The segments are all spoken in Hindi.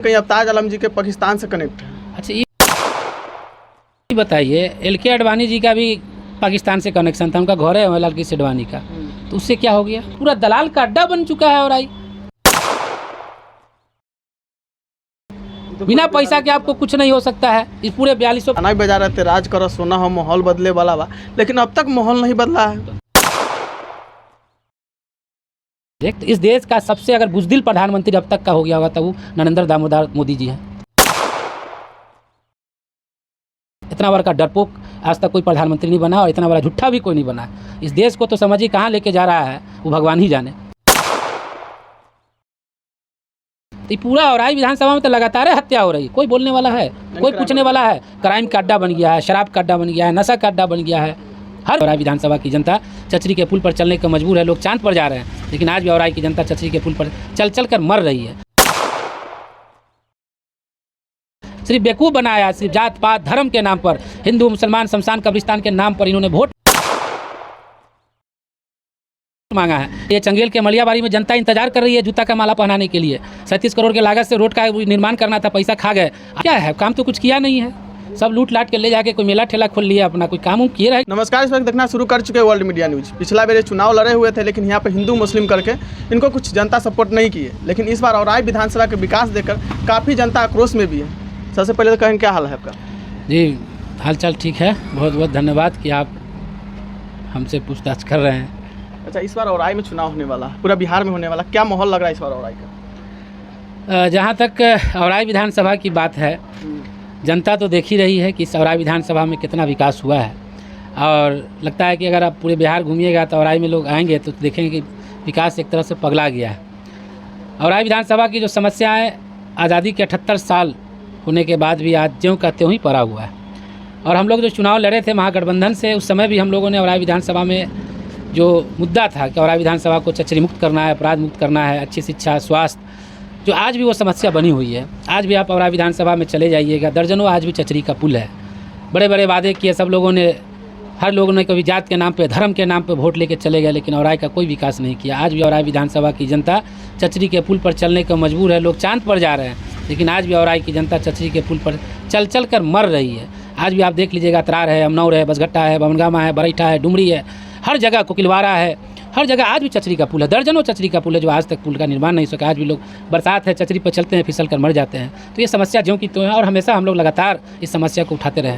कहीं अवताज आलम जी के पाकिस्तान से कनेक्ट है। अच्छा, ये बताइए, LK आडवाणी जी का भी पाकिस्तान से कनेक्शन था, उनका घर है लालकृष्ण सेडवानी का, तो उससे क्या हो गया? पूरा दलाल का अड्डा बन चुका है। और आई बिना पैसा के आपको कुछ नहीं हो सकता है। इस पूरे 4200 गाना भी बजा रहे थे, राज करो सोना हो माहौल बदले वाला बा, लेकिन अब तक माहौल नहीं बदला है। इस देश का सबसे अगर बुज़दिल प्रधानमंत्री अब तक का हो गया होगा तो वो नरेंद्र दामोदर मोदी जी हैं। इतना बड़ा डरपोक आज तक कोई प्रधानमंत्री नहीं बना और इतना बड़ा झूठा भी कोई नहीं बना। इस देश को तो समझिए कहाँ लेके जा रहा है वो भगवान ही जाने। तो पूरा औराई विधानसभा में तो लगातार हत्या हो रही, कोई बोलने वाला है, कोई पूछने वाला है? क्राइम का अड्डा बन गया है, शराब का अड्डा बन गया है, नशा का अड्डा बन गया है। हर औराई विधानसभा की जनता चचरी के पुल पर चलने को मजबूर है। लोग चांद पर जा रहे हैं, लेकिन आज भी औराई की जनता चचरी के पुल पर चल चल कर मर रही है। सिर्फ बेवकूफ़ बनाया, सिर्फ जात पात धर्म के नाम पर, हिंदू मुसलमान शमशान कब्रिस्तान के नाम पर इन्होंने वोट मांगा है। ये चंगेल के मलियाबाड़ी में जनता इंतजार कर रही है जूता का माला पहनाने के लिए। 37 करोड़ के लागत से रोड का निर्माण करना था, पैसा खा गए। क्या है, काम तो कुछ किया नहीं है, सब लूट लाट के ले जाके कोई मेला ठेला खोल लिया, अपना कोई काम किए रहे। नमस्कार, इस वक्त देखना शुरू कर चुके वर्ल्ड मीडिया न्यूज। पिछला बार चुनाव लड़े हुए थे, लेकिन यहाँ पे हिंदू मुस्लिम करके इनको कुछ जनता सपोर्ट नहीं की है। लेकिन इस बार औराई विधानसभा के विकास देखकर काफ़ी जनता आक्रोश में भी है। सबसे पहले तो कहें क्या हाल है आपका? जी, हाल चाल ठीक है, बहुत बहुत धन्यवाद कि आप हमसे पूछताछ कर रहे हैं। अच्छा, इस बार औराई में चुनाव होने वाला, पूरा बिहार में होने वाला, क्या माहौल लग रहा है इस बार औराई का? जहाँ तक औराई विधानसभा की बात है, जनता तो देख ही रही है कि इस औराई विधानसभा में कितना विकास हुआ है। और लगता है कि अगर आप पूरे बिहार घूमिएगा तो औराई में लोग आएंगे तो देखेंगे कि विकास एक तरह से पगला गया है। औराई विधानसभा की जो समस्याएं आज़ादी के 78 साल होने के बाद भी आज ज्यों का त्यों ही पड़ा हुआ है। और हम लोग जो चुनाव लड़े थे महागठबंधन से, उस समय भी हम लोगों ने औराई विधानसभा में जो मुद्दा था कि औराई विधानसभा को चचरी मुक्त करना है, अपराध मुक्त करना है, अच्छी शिक्षा, स्वास्थ्य, जो आज भी वो समस्या बनी हुई है। आज भी आप औराई विधानसभा में चले जाइएगा, दर्जनों आज भी चचरी का पुल है। बड़े बड़े वादे किए सब लोगों ने, हर लोगों ने कभी जात के नाम पे, धर्म के नाम पे वोट लेके चले गए, लेकिन औराई का कोई विकास नहीं किया। आज भी औराई विधानसभा की जनता चचरी के पुल पर चलने को मजबूर है। लोग चांद पर जा रहे हैं, लेकिन आज भी औराई की जनता चचरी के पुल पर चल चल कर मर रही है। आज भी आप देख लीजिएगा, तरार है, अमनौर है, बसघट्टा है, बनगामा है, बरैठा है, डुमरी है, हर जगह कोकिलवाड़ा है, हर जगह आज भी चचरी का पुल है। दर्जनों चचरी का पुल है जो आज तक पुल का निर्माण नहीं सका। आज भी लोग बरसात है, चचरी पर चलते हैं, फिसल कर मर जाते हैं। तो ये समस्या ज्यों की त्यों है और हमेशा हम लोग लगातार इस समस्या को उठाते रहे।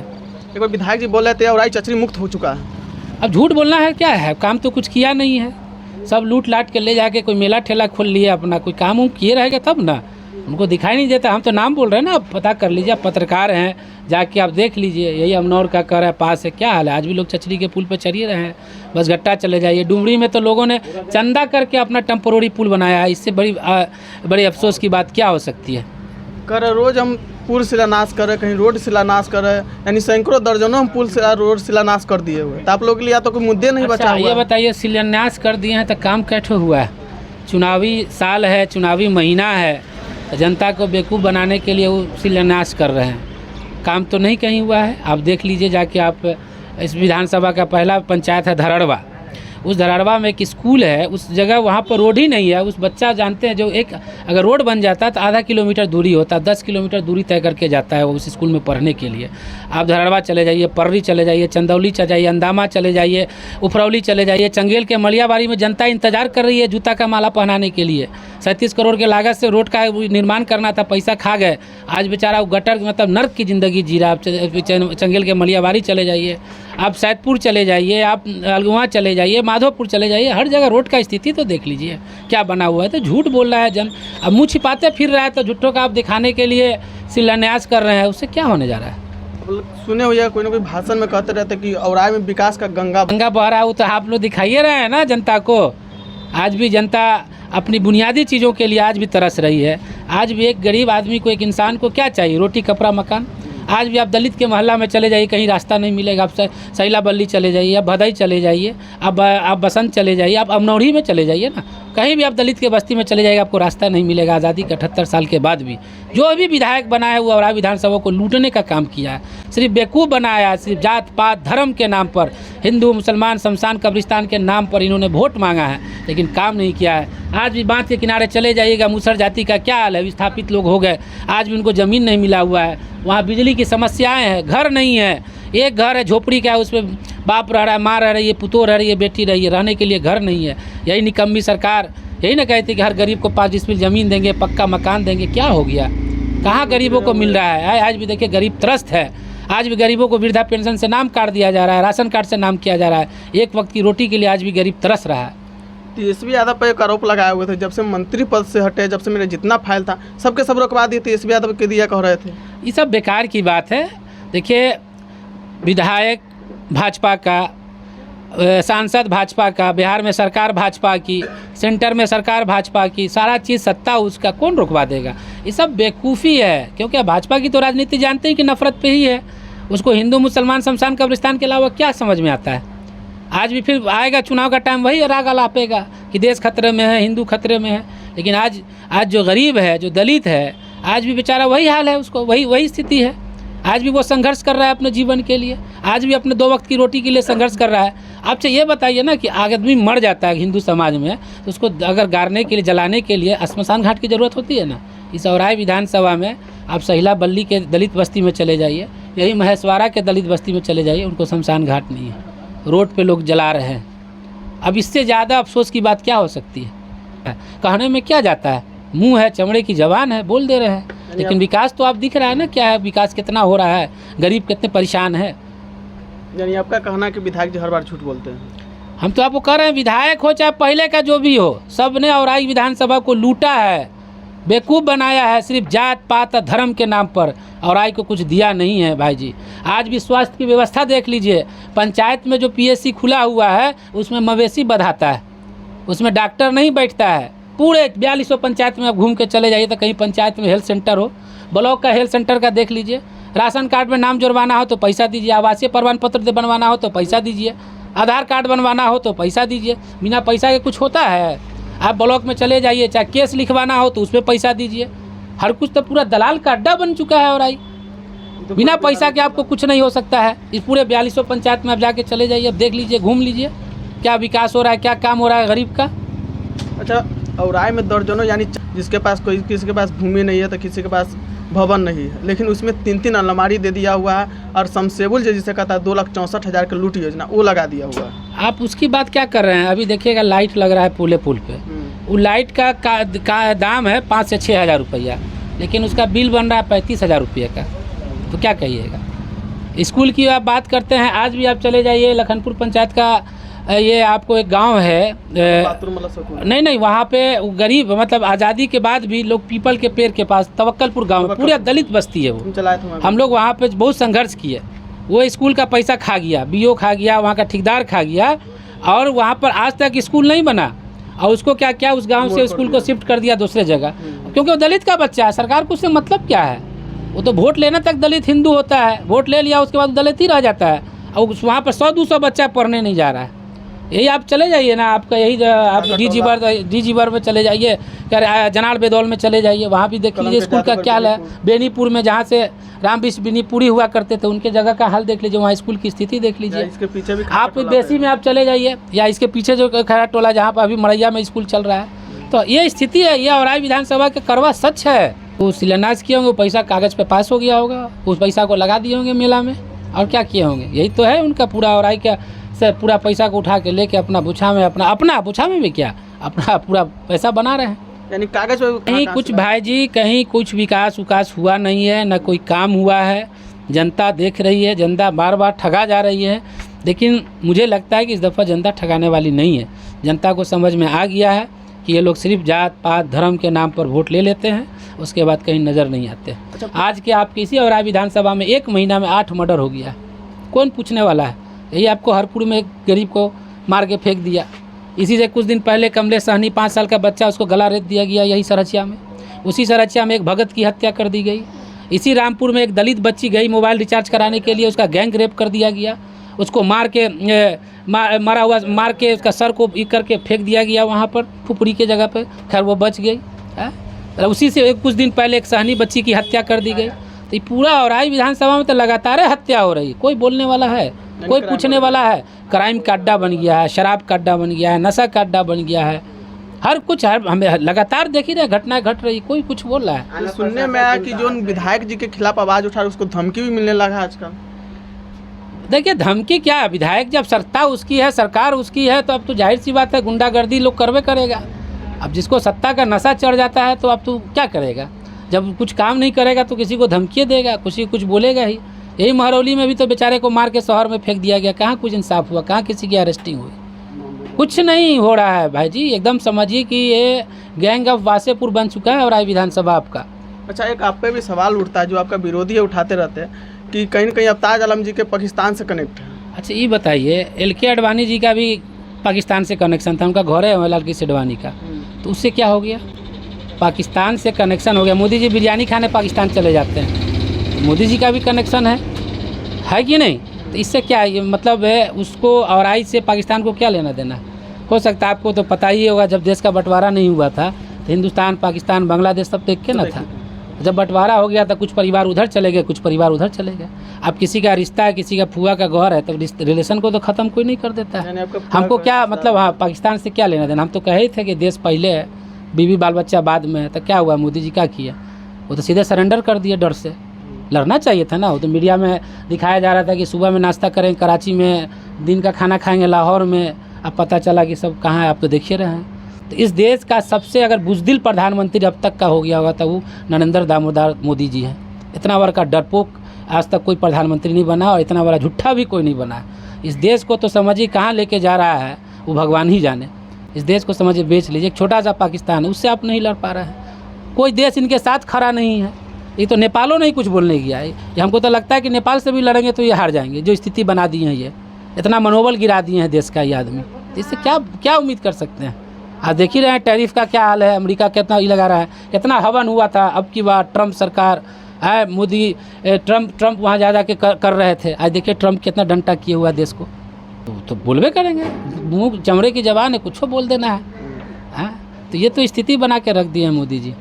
एक बार विधायक जी बोल रहे थे औराई चचरी मुक्त हो चुका है। अब झूठ बोलना है क्या है, काम तो कुछ किया नहीं है। सब लूट लाट के ले जाके कोई मेला ठेला खोल लिया, अपना कोई काम उम किए रहेगा तब ना, उनको दिखाई नहीं देता। हम तो नाम बोल रहे हैं ना, आप पता कर लीजिए, आप पत्रकार हैं, जाके आप देख लीजिए। यही अमनौर का कर है, पास है, क्या हाल है। आज भी लोग चचरी के पुल पर चढ़िए रहे हैं। बसघट्टा चले जाइए, डुमरी में तो लोगों ने चंदा करके अपना टेम्पोररी पुल बनाया है। इससे बड़ी अफसोस की बात क्या हो सकती है? रोज हम पुल शिलान्यास कर रहे, कहीं रोड शिलान्यास कर रहे, यानी सैकड़ों दर्जनों हम पुल रोड शिलान्यास कर दिए हुए। तो आप लोग के लिए तो कोई मुद्दे नहीं बचा हुआ। ये बताइए, शिलान्यास कर दिए हैं तो काम कैसे हुआ है? चुनावी साल है, चुनावी महीना है, जनता को बेवकूफ़ बनाने के लिए वो शिलान्यास कर रहे हैं। काम तो नहीं कहीं हुआ है। आप देख लीजिए जाके, आप इस विधानसभा का पहला पंचायत है धरड़वा, उस धरड़वा में एक स्कूल है, उस जगह वहाँ पर रोड ही नहीं है। उस बच्चा जानते हैं, जो एक अगर रोड बन जाता तो आधा किलोमीटर दूरी होता, 10 किलोमीटर दूरी तय करके जाता है वो उस स्कूल में पढ़ने के लिए। आप धरड़वा चले जाइए, पर्री चले जाइए, चंदौली चले जाइए, अंदामा चले जाइए, उफरौली चले जाइए, चंगेल के मलियाबाड़ी में जनता इंतजार कर रही है जूता का माला पहनाने के लिए। 37 करोड़ के लागत से रोड का निर्माण करना था, पैसा खा गए। आज बेचारा वो गटर मतलब नर्क की ज़िंदगी जी रहा। आप चंगेल के मलियाबाड़ी चले जाइए, आप सैदपुर चले जाइए, आप अलगुआ चले जाइए, माधोपुर चले जाइए, हर जगह रोड का स्थिति तो देख लीजिए क्या बना हुआ है। तो झूठ बोल रहा है जन, अब मुँह छिपाते फिर रहा है, तो झूठों का आप दिखाने के लिए शिलान्यास कर रहे हैं, उससे क्या होने जा रहा है? सुने हुए कोई ना कोई भाषण में कहते रहते कि औराई में विकास का गंगा बह रहा है। वो तो आप लोग दिखाइए रहे हैं ना जनता को। आज भी जनता अपनी बुनियादी चीज़ों के लिए आज भी तरस रही है। आज भी एक गरीब आदमी को, एक इंसान को क्या चाहिए? रोटी, कपड़ा, मकान। आज भी आप दलित के मोहल्ला में चले जाइए, कहीं रास्ता नहीं मिलेगा। आप सैला बल्ली चले जाइए, आप भदई चले जाइए, आप बसंत चले जाइए, आप अमनौरी में चले जाइए ना, कहीं भी आप दलित के बस्ती में चले जाएगा आपको रास्ता नहीं मिलेगा। आज़ादी के 78 साल के बाद भी जो भी विधायक बनाया वो औराई विधानसभा को लूटने का काम किया है, सिर्फ बेवकूफ़ बनाया, सिर्फ जात पात धर्म के नाम पर, हिंदू मुसलमान शमशान कब्रिस्तान के नाम पर इन्होंने वोट मांगा है, लेकिन काम नहीं किया है। आज भी बांध के किनारे चले जाइएगा, मुसहर जाति का क्या हाल है, विस्थापित लोग हो गए, आज भी उनको ज़मीन नहीं मिला हुआ है। वहाँ बिजली की समस्याएँ हैं, घर नहीं है, एक घर है झोपड़ी का, उसमें बाप रह रहा है, माँ रह रही है, पुतोह रह रही है, बेटी रही है, रहने के लिए घर नहीं है। यही निकम्मी सरकार यही ना कहती कि हर गरीब को 5 डिसमिल ज़मीन देंगे, पक्का मकान देंगे। क्या हो गया, कहाँ गरीबों को मिल रहा है? आज भी देखिए गरीब त्रस्त है, आज भी गरीबों को वृद्धा पेंशन से नाम काट दिया जा रहा है, राशन कार्ड से नाम किया जा रहा है, एक वक्त की रोटी के लिए आज भी गरीब तरस रहा है। तेजस्वी यादव पर एक आरोप लगाए हुए थे, जब से मंत्री पद से हटे, जब से मेरा जितना फाइल था सबके सब रुकवा दिए, तेजस्वी यादव के दिया कह रहे थे। ये सब बेकार की बात है। देखिए विधायक भाजपा का, सांसद भाजपा का, बिहार में सरकार भाजपा की, सेंटर में सरकार भाजपा की, सारा चीज़ सत्ता उसका, कौन रुकवा देगा? ये सब बेवकूफ़ी है, क्योंकि भाजपा की तो राजनीति जानते हैं कि नफरत पे ही है। उसको हिंदू मुसलमान शमशान कब्रिस्तान के अलावा क्या समझ में आता है? आज भी फिर आएगा चुनाव का टाइम, वही राग अलापेगा कि देश खतरे में है, हिंदू खतरे में है। लेकिन आज जो गरीब है, जो दलित है, आज भी बेचारा वही हाल है, उसको वही स्थिति है। आज भी वो संघर्ष कर रहा है अपने जीवन के लिए, आज भी अपने 2 वक्त की रोटी के लिए संघर्ष कर रहा है। आपसे ये बताइए ना कि आदमी मर जाता है हिंदू समाज में, तो उसको अगर गाड़ने के लिए, जलाने के लिए श्मशान घाट की ज़रूरत होती है ना। इस औराई विधानसभा में आप सहिला बल्ली के दलित बस्ती में चले जाइए, यही महेशवाड़ा के दलित बस्ती में चले जाइए, उनको शमशान घाट नहीं है, रोड पे लोग जला रहे हैं। अब इससे ज़्यादा अफसोस की बात क्या हो सकती है? कहने में क्या जाता है, मुंह है, चमड़े की जबान है, बोल दे रहे हैं, लेकिन विकास तो आप दिख रहा है ना, क्या है विकास, कितना हो रहा है, गरीब कितने परेशान है। यानी आपका कहना है कि विधायक जी हर बार झूठ बोलते हैं? हम तो आपको कह रहे हैं, विधायक हो चाहे पहले का जो भी हो, सब ने औराई विधानसभा को लूटा है, बेवकूफ़ बनाया है, सिर्फ जात पात धर्म के नाम पर। औराई को कुछ दिया नहीं है भाई जी। आज भी स्वास्थ्य की व्यवस्था देख लीजिए, पंचायत में जो PSC खुला हुआ है उसमें मवेशी बधाता है, उसमें डॉक्टर नहीं बैठता है। पूरे 4200 पंचायत में आप घूम के चले जाइए तो कहीं पंचायत में हेल्थ सेंटर हो, ब्लॉक का हेल्थ सेंटर का देख लीजिए। राशन कार्ड में नाम जुड़वाना हो तो पैसा दीजिए, आवासीय प्रमाण पत्र बनवाना हो तो पैसा दीजिए, आधार कार्ड बनवाना हो तो पैसा दीजिए। बिना पैसा के कुछ होता है? आप ब्लॉक में चले जाइए, चाहे केस लिखवाना हो तो उसमें पैसा दीजिए। हर कुछ तो पूरा दलाल का अड्डा बन चुका है औराई। बिना पैसा के आपको कुछ नहीं हो सकता है। इस पूरे 4200 पंचायत में आप जाके चले जाइए, अब देख लीजिए, घूम लीजिए, क्या विकास हो रहा है, क्या काम हो रहा है गरीब का। अच्छा, औराई में दर्जनों, यानी जिसके पास किसी के पास भूमि नहीं है तो किसी के पास भवन नहीं है, लेकिन उसमें 3-3 अलमारी दे दिया हुआ है, और समसेबुल जिसे कहता है 2,64,000 की लूट योजना वो लगा दिया हुआ है। आप उसकी बात क्या कर रहे हैं? अभी देखिएगा लाइट लग रहा है पुल पे, वो लाइट का दाम है 5 से 6 हज़ार रुपया, लेकिन उसका बिल बन रहा है 35,000 रुपये का। तो क्या कहिएगा? स्कूल की आप बात करते हैं, आज भी आप चले जाइए लखनपुर पंचायत का, ये आपको एक गांव है, नहीं वहाँ पे गरीब, मतलब आज़ादी के बाद भी लोग पीपल के पेड़ के पास, तवक्कलपुर गांव में, पूरा दलित बस्ती है वो। हम लोग वहाँ पे बहुत संघर्ष किए, वो स्कूल का पैसा खा गया, BO खा गया, वहाँ का ठेकेदार खा गया, और वहाँ पर आज तक स्कूल नहीं बना। और उसको क्या उस गांव से स्कूल को शिफ्ट कर दिया दूसरे जगह, क्योंकि वो दलित का बच्चा है। सरकार को उससे मतलब क्या है? वो तो वोट लेने तक दलित हिंदू होता है, वोट ले लिया उसके बाद दलित ही रह जाता है, और वहाँ पर 100-200 बच्चा पढ़ने नहीं जा रहा है। यही आप चले जाइए ना, आपका यही आप डीजीवर में चले जाइए, जनाल बेदौल में चले जाइए, वहाँ भी देख लीजिए स्कूल का क्या हाल है। बेनीपुर में जहाँ से राम विश्व बेनीपुरी हुआ करते थे, उनके जगह का हाल देख लीजिए, वहाँ स्कूल की स्थिति देख लीजिए। इसके पीछे भी आप बेसी में आप चले जाइए, या इसके पीछे जो खैरा टोला जहाँ पर अभी मड़ैया में स्कूल चल रहा है, तो ये स्थिति है। ये औराई विधानसभा के करवा सच है। वो शिलान्यास किए होंगे, पैसा कागज़ पे पास हो गया होगा, उस पैसा को लगा दिए होंगे मेला में, और क्या किए होंगे? यही तो है उनका पूरा औराई का से पूरा पैसा को उठा के लेके अपना बुछा में, अपना बुछा में भी क्या, अपना पूरा पैसा बना रहे हैं। यानी कागज पे कहीं कुछ भाई जी, कहीं कुछ विकास हुआ नहीं है, न कोई काम हुआ है। जनता देख रही है, जनता बार बार ठगा जा रही है, लेकिन मुझे लगता है कि इस दफ़ा जनता ठगाने वाली नहीं है। जनता को समझ में आ गया है कि ये लोग सिर्फ जात पात धर्म के नाम पर वोट ले लेते हैं, उसके बाद कहीं नज़र नहीं आते। आज के आप किसी औराई विधानसभा में 1 महीना में 8 मर्डर हो गया, कौन पूछने वाला है? यही आपको हरपुर में एक गरीब को मार के फेंक दिया। इसी से कुछ दिन पहले कमलेश सहनी 5 साल का बच्चा, उसको गला रेत दिया गया यही सरचिया में। उसी सरचिया में एक भगत की हत्या कर दी गई। इसी रामपुर में एक दलित बच्ची गई मोबाइल रिचार्ज कराने के लिए, उसका गैंग रेप कर दिया गया। उसको मार के मारा हुआ मार के उसका सर को ई करके फेंक दिया गया वहाँ पर फुफड़ी के जगह पे। खैर वो बच गई है। उसी से कुछ दिन पहले एक सहनी बच्ची की हत्या कर दी गई। तो ये पूरा औराई विधानसभा में तो लगातार हत्या हो रही है, कोई बोलने वाला है, कोई पूछने वाला है। क्राइम का अड्डा बन गया है, शराब का अड्डा बन गया है, नशा का अड्डा बन गया है, हर कुछ हमें लगातार देख ही रहे, घटनाएं घट रही, कोई कुछ बोल रहा है। सुनने में आया कि जो विधायक जी के खिलाफ आवाज उठा रहे उसको धमकी भी मिलने लगा है आजकल। देखिए धमकी क्या है, विधायक जब सत्ता उसकी है, सरकार उसकी है, तो अब तो जाहिर सी बात है गुंडागर्दी लोग करवे करेगा। अब जिसको सत्ता का नशा चढ़ जाता है तो अब तो क्या करेगा, जब कुछ काम नहीं करेगा तो किसी को धमकी देगा, कुछ बोलेगा ही। यही महरौली में भी तो बेचारे को मार के शहर में फेंक दिया गया, कहाँ कुछ इंसाफ हुआ, कहाँ किसी की अरेस्टिंग हुई, कुछ नहीं हो रहा है भाई जी। एकदम समझिए कि ये गैंग ऑफ वासेपुर बन चुका है औराई विधानसभा आपका। अच्छा, एक आप पे भी सवाल उठता है जो आपका विरोधी है उठाते रहते हैं कि कहीं न कहीं अवताज आलम जी के पाकिस्तान से कनेक्ट है। अच्छा ये बताइए, LK अडवाणी जी का भी पाकिस्तान से कनेक्शन था, उनका घर है लाल कृष्ण अडवाणी का, तो उससे क्या हो गया, पाकिस्तान से कनेक्शन हो गया। मोदी जी बिरयानी खाने पाकिस्तान चले जाते हैं, तो मोदी जी का भी कनेक्शन है कि नहीं। तो इससे क्या ये मतलब है, उसको औराई से पाकिस्तान को क्या लेना देना। हो सकता है आपको तो पता ही होगा, जब देश का बंटवारा नहीं हुआ था तो हिंदुस्तान पाकिस्तान बांग्लादेश सब देख के ना था। जब बंटवारा हो गया तो कुछ परिवार उधर चले गए, कुछ परिवार उधर चले गए। अब किसी का रिश्ता है, किसी का फुआ का घर है, तो रिलेशन को तो ख़त्म कोई नहीं कर देता है। हमको क्या मतलब, हाँ पाकिस्तान से क्या लेना देना। हम तो कहे थे कि देश पहले है, बीवी बाल बच्चा बाद में है। तो क्या हुआ, मोदी जी क्या किया, वो तो सीधे सरेंडर कर दिए डर से। लड़ना चाहिए था ना। वो तो मीडिया में दिखाया जा रहा था कि सुबह में नाश्ता करेंगे कराची में, दिन का खाना खाएंगे लाहौर में। अब पता चला कि सब कहाँ है, आप तो देख ही रहे हैं। तो इस देश का सबसे अगर बुज़दिल प्रधानमंत्री अब तक का हो गया होगा तो वो नरेंद्र दामोदर मोदी जी हैं। इतना बड़ा का डरपोक आज तक कोई प्रधानमंत्री नहीं बना, और इतना बड़ा झूठा भी कोई नहीं बना। इस देश को तो समझिए कहाँ लेके जा रहा है वो भगवान ही जाने। इस देश को समझिए बेच लीजिए। एक छोटा सा पाकिस्तान है, उससे आप नहीं लड़ पा रहे हैं। कोई देश इनके साथ खड़ा नहीं है। ये तो नेपालों नहीं कुछ बोलने गया है। ये हमको तो लगता है कि नेपाल से भी लड़ेंगे तो ये हार जाएंगे, जो स्थिति बना दी है। ये इतना मनोबल गिरा दिए हैं देश का ये आदमी, इससे क्या उम्मीद कर सकते हैं। आज देख ही रहे हैं टैरिफ का क्या हाल है, अमेरिका कितना ही लगा रहा है, कितना हवन हुआ था। अब की बार ट्रम्प सरकार है, मोदी ट्रम्प वहाँ जा के कर रहे थे। आज देखिए ट्रम्प कितना डंटा किए हुआ देश को। तो बोलबे करेंगे, मुँह चमड़े की जबान है, कुछ बोल देना है। तो ये तो स्थिति बना के रख दी है मोदी जी।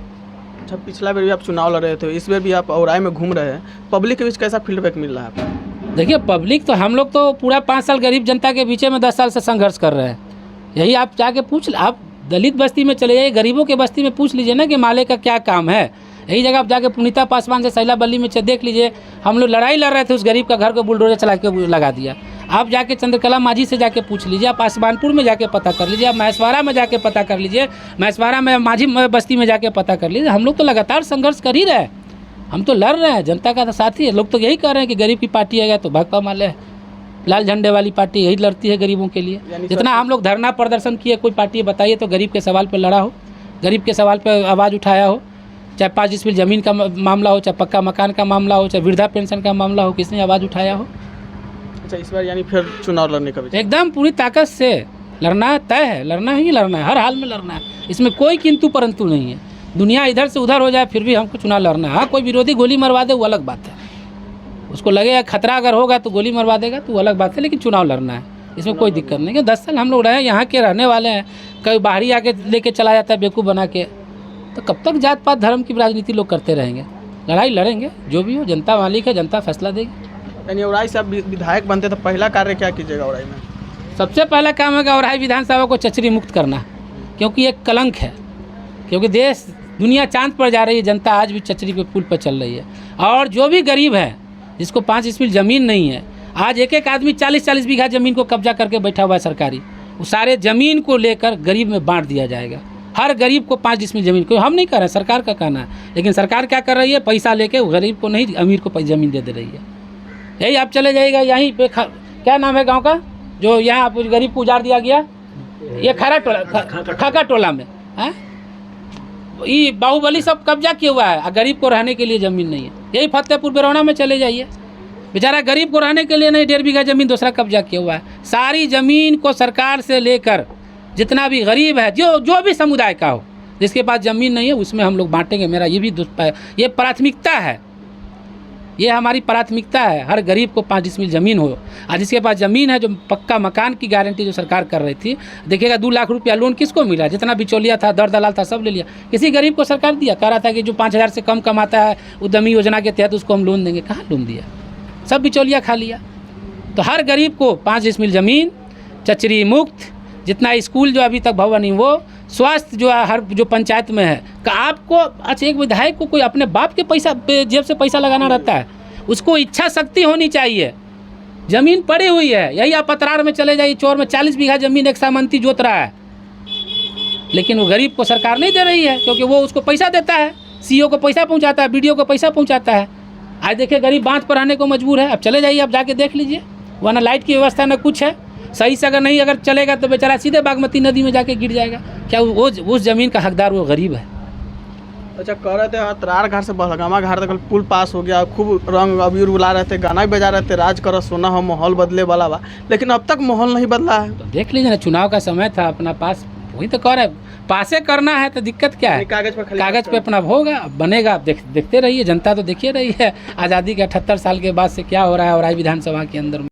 अच्छा, पिछला बार भी आप चुनाव लड़ रहे थे, इस बार भी आप औराई में घूम रहे हैं, पब्लिक के बीच कैसा फीडबैक मिल रहा है आपको? देखिए पब्लिक तो, हम लोग तो पूरा 5 साल गरीब जनता के बीच में 10 साल से संघर्ष कर रहे हैं। यही आप जाके पूछ, आप दलित बस्ती में चले जाइए, गरीबों के बस्ती में पूछ लीजिए ना कि माले का क्या काम है। यही जगह आप जाके पुनीता पासवान से सैला बल्ली में देख लीजिए, हम लोग लड़ाई लड़ रहे थे, उस गरीब का घर को बुलडोजर चला के लगा दिया। आप जाके चंद्रकला माझी से जाके पूछ लीजिए, आप आसमानपुर में जाके पता कर लीजिए, आप महेशवाड़ा में जाके पता कर लीजिए, महेशवाड़ा में माझी बस्ती में जाके पता कर लीजिए। हम लोग तो लगातार संघर्ष कर ही रहे हैं, हम तो लड़ रहे हैं, जनता का तो साथी है। लोग तो यही कह रहे हैं कि गरीब की पार्टी है तो भाकपा माले है, लाल झंडे वाली पार्टी यही लड़ती है गरीबों के लिए। जितना हम लोग धरना प्रदर्शन किए, कोई पार्टी बताइए तो गरीब के सवाल पर लड़ा हो, गरीब के सवाल पर आवाज़ उठाया हो, चाहे 5 डिसमिल ज़मीन का मामला हो, चाहे पक्का मकान का मामला हो, चाहे वृद्धा पेंशन का मामला हो, किसने आवाज़ उठाया हो। अच्छा, इस बार यानी फिर चुनाव लड़ने का एकदम पूरी ताकत से लड़ना तय है, लड़ना ही लड़ना है, हर हाल में लड़ना है, इसमें कोई किंतु परंतु नहीं है। दुनिया इधर से उधर हो जाए फिर भी हमको चुनाव लड़ना है। हाँ, कोई विरोधी गोली मरवा दे वो अलग बात है, उसको लगेगा खतरा अगर होगा तो गोली मरवा देगा तो वो अलग बात है, लेकिन चुनाव लड़ना है, इसमें कोई दिक्कत नहीं है। 10 साल हम लोग रहे, यहाँ के रहने वाले हैं। कोई बाहरी आके लेके चला जाता है बेवकूफ़ बना के, तो कब तक जात पात धर्म की राजनीति लोग करते रहेंगे। लड़ाई लड़ेंगे, जो भी हो जनता मालिक है, जनता फैसला देगी। यानी औराई से आप विधायक बनते तो पहला कार्य क्या कीजिएगा औराई में? सबसे पहला काम है कि औराई विधानसभा को चचरी मुक्त करना, क्योंकि एक कलंक है, क्योंकि देश दुनिया चांद पर जा रही है, जनता आज भी चचरी पे पुल पर चल रही है। और जो भी गरीब है, जिसको 5 डिसमिल ज़मीन नहीं है, आज एक आदमी 40-40 बीघा ज़मीन को कब्जा करके बैठा हुआ है सरकारी, वो सारे ज़मीन को लेकर गरीब में बांट दिया जाएगा। हर गरीब को 5 डिसमिल ज़मीन, कोई हम नहीं कर रहे हैं, सरकार का कहना है। लेकिन सरकार क्या कर रही है, पैसा लेके गरीब को नहीं, अमीर को ज़मीन दे रही है। यही आप चले जाइएगा, यहीं पे क्या नाम है गांव का, जो यहाँ आप गरीब को उजाड़ दिया गया, ये खरा टोला, खाका टोला में है, ये बाहुबली सब कब्जा किया हुआ है, गरीब को रहने के लिए ज़मीन नहीं है। यही फतेहपुर बेरौना में चले जाइए, बेचारा गरीब को रहने के लिए नहीं, 1.5 बीघा ज़मीन दूसरा कब्जा किया हुआ है। सारी ज़मीन को सरकार से लेकर जितना भी गरीब है, जो भी समुदाय का हो, जिसके पास ज़मीन नहीं है, उसमें हम लोग बांटेंगे। मेरा ये भी ये प्राथमिकता है। ये हमारी प्राथमिकता है। हर गरीब को 5 डिसमिल ज़मीन हो, और जिसके पास ज़मीन है, जो पक्का मकान की गारंटी जो सरकार कर रही थी, देखिएगा 2 लाख रुपया लोन किसको मिला? जितना बिचौलिया था, दर दलाल था, सब ले लिया। किसी गरीब को सरकार दिया? कह रहा था कि जो 5,000 से कम कमाता है उद्यमी योजना के तहत उसको हम लोन देंगे। कहाँ लोन दिया? सब बिचौलिया खा लिया। तो हर गरीब को 5 डिसमिल ज़मीन, चचरी मुक्त, जितना स्कूल जो अभी तक भवन नहीं, वो स्वास्थ्य जो है हर जो पंचायत में है का आपको। अच्छा, एक विधायक को कोई अपने बाप के पैसा जेब से पैसा लगाना रहता है? उसको इच्छा शक्ति होनी चाहिए। ज़मीन पड़ी हुई है, यही आप पतरार में चले जाइए, चौर में 40 बीघा ज़मीन एक सामंती जोत रहा है, लेकिन वो गरीब को सरकार नहीं दे रही है, क्योंकि वो उसको पैसा देता है, सीईओ को पैसा पहुंचाता है, बीडीओ को पैसा पहुंचाता है। आज देखिए गरीब बांध पर रहने को मजबूर है। अब चले जाइए, आप जाके देख लीजिए, वहाँ ना लाइट की व्यवस्था ना कुछ है। सही से अगर चलेगा तो बेचारा सीधे बागमती नदी में जाके गिर जाएगा। क्या वो उस ज़मीन का हकदार वो गरीब है? अच्छा, कह रहे थे तरार घाट से बहलगामा घाट तक पुल पास हो गया, खूब रंग अबीर उला रहे थे, गाना भी बजा रहे थे, राज करो सोना हो, माहौल बदले वाला बा, लेकिन अब तक माहौल नहीं बदला है। तो देख लीजिए ना, चुनाव का समय था, अपना पास वही तो कह रहे, पासे करना है तो दिक्कत क्या है? कागज पे अपना होगा, बनेगा। देखते रहिए, जनता तो देखिए रही है आज़ादी के 78 साल के बाद से क्या हो रहा है और आज विधानसभा के अंदर।